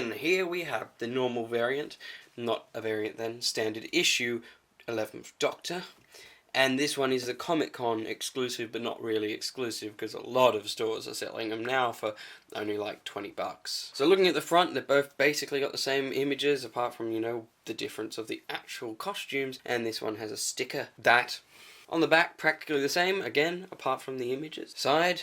And here we have the normal variant, not a variant then, standard issue, 11th Doctor. And this one is a Comic-Con exclusive, but not really exclusive, because a lot of stores are selling them now for only like $20. So looking at the front, they've both basically got the same images, apart from, you know, the difference of the actual costumes. And this one has a sticker. That, on the back, practically the same, again, apart from the images. Side,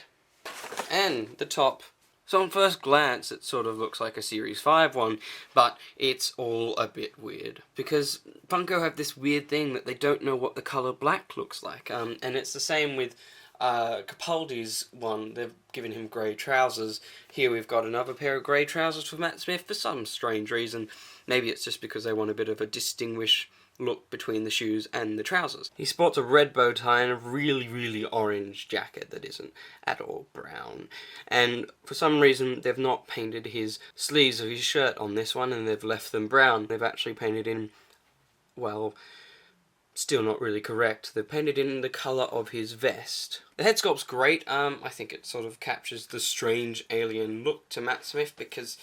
and the top. So on first glance, it sort of looks like a Series 5 one, but it's all a bit weird. Because Funko have this weird thing that they don't know what the colour black looks like. And it's the same with Capaldi's one. They've given him grey trousers. Here we've got another pair of grey trousers for Matt Smith for some strange reason. Maybe it's just because they want a bit of a distinguished look between the shoes and the trousers. He sports a red bow tie and a really orange jacket that isn't at all brown. And for some reason they've not painted his sleeves of his shirt on this one, and they've left them brown. They've actually painted in, well, still not really correct. They've painted in the colour of his vest. The head sculpt's great. I think it sort of captures the strange alien look to Matt Smith because,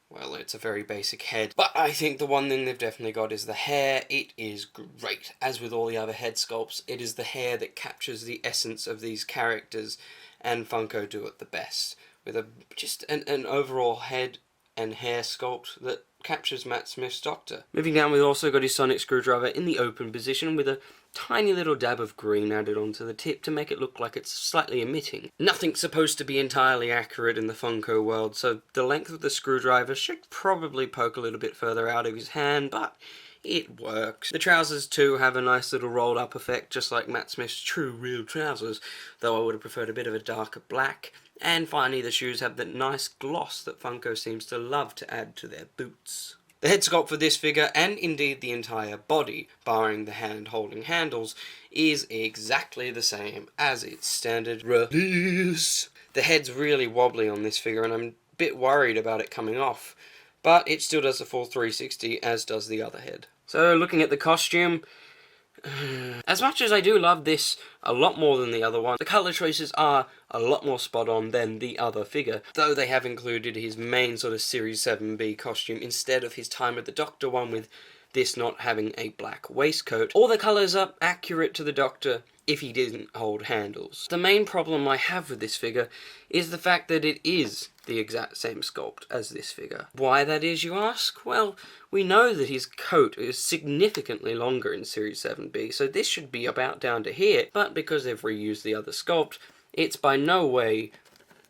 well, it's a very basic head. But I think the one thing they've definitely got is the hair. It is great. As with all the other head sculpts, it is the hair that captures the essence of these characters, and Funko do it the best. With just an overall head and hair sculpt that captures Matt Smith's Doctor. Moving down, we've also got his sonic screwdriver in the open position with a tiny little dab of green added onto the tip to make it look like it's slightly emitting. Nothing's supposed to be entirely accurate in the Funko world, so the length of the screwdriver should probably poke a little bit further out of his hand, but it works. The trousers too have a nice little rolled up effect, just like Matt Smith's true real trousers, though I would have preferred a bit of a darker black. And finally, the shoes have that nice gloss that Funko seems to love to add to their boots. The head sculpt for this figure, and indeed the entire body, barring the hand-holding handles, is exactly the same as its standard release. The head's really wobbly on this figure, and I'm a bit worried about it coming off, but it still does a full 360, as does the other head. So, looking at the costume, as much as I do love this a lot more than the other one, the colour choices are a lot more spot on than the other figure, though they have included his main sort of Series 7B costume instead of his Time of the Doctor one, with this not having a black waistcoat. All the colours are accurate to the Doctor if he didn't hold handles. The main problem I have with this figure is the fact that it is the exact same sculpt as this figure. Why that is, you ask? Well, we know that his coat is significantly longer in Series 7B, so this should be about down to here, but because they've reused the other sculpt, it's by no way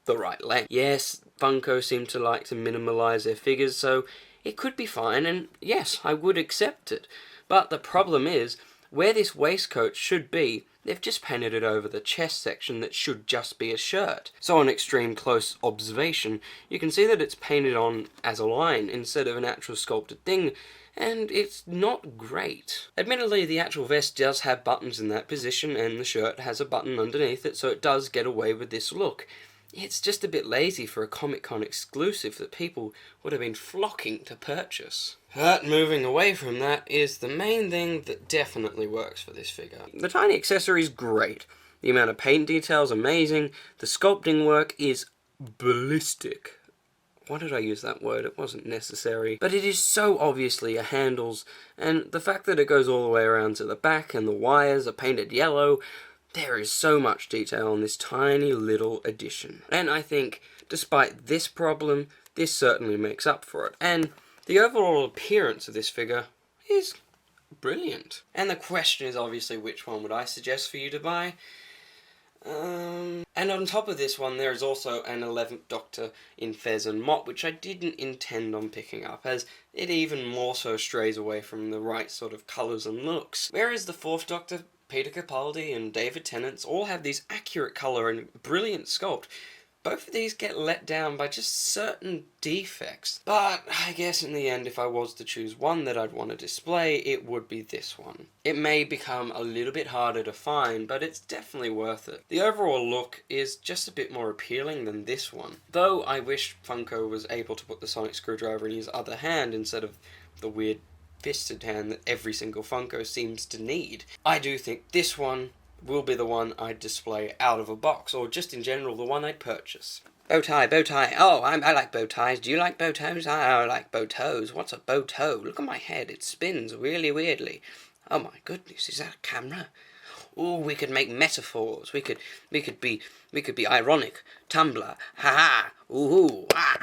the right length. Yes, Funko seem to like to minimalise their figures, so it could be fine, and yes, I would accept it. But the problem is, where this waistcoat should be, they've just painted it over the chest section that should just be a shirt. So on extreme close observation, you can see that it's painted on as a line instead of an actual sculpted thing, and it's not great. Admittedly, the actual vest does have buttons in that position, and the shirt has a button underneath it, so it does get away with this look. It's just a bit lazy for a Comic-Con exclusive that people would have been flocking to purchase. But moving away from that is the main thing that definitely works for this figure. The tiny accessory is great. The amount of paint detail is amazing. The sculpting work is ballistic. Why did I use that word? It wasn't necessary. But it is so obviously a handles, and the fact that it goes all the way around to the back and the wires are painted yellow, there is so much detail on this tiny little addition. And I think, despite this problem, this certainly makes up for it. And the overall appearance of this figure is brilliant. And the question is obviously, which one would I suggest for you to buy? And on top of this one, there is also an 11th Doctor in Fez and Mop, which I didn't intend on picking up, as it even more so strays away from the right sort of colours and looks. Whereas the 4th Doctor, Peter Capaldi and David Tennant all have these accurate colour and brilliant sculpt. Both of these get let down by just certain defects. But I guess in the end, if I was to choose one that I'd want to display, it would be this one. It may become a little bit harder to find, but it's definitely worth it. The overall look is just a bit more appealing than this one. Though I wish Funko was able to put the sonic screwdriver in his other hand instead of the weird fisted hand that every single Funko seems to need. I do think this one will be the one I'd display out of a box, or just in general the one I'd purchase. Bow tie, bow tie. Oh, I like bow ties. Do you like bow toes? I like bow toes. What's a bow toe? Look at my head. It spins really weirdly. Oh my goodness, is that a camera? Oh, we could make metaphors. We could be ironic. Tumblr. Ha ha. Ooh. Ah.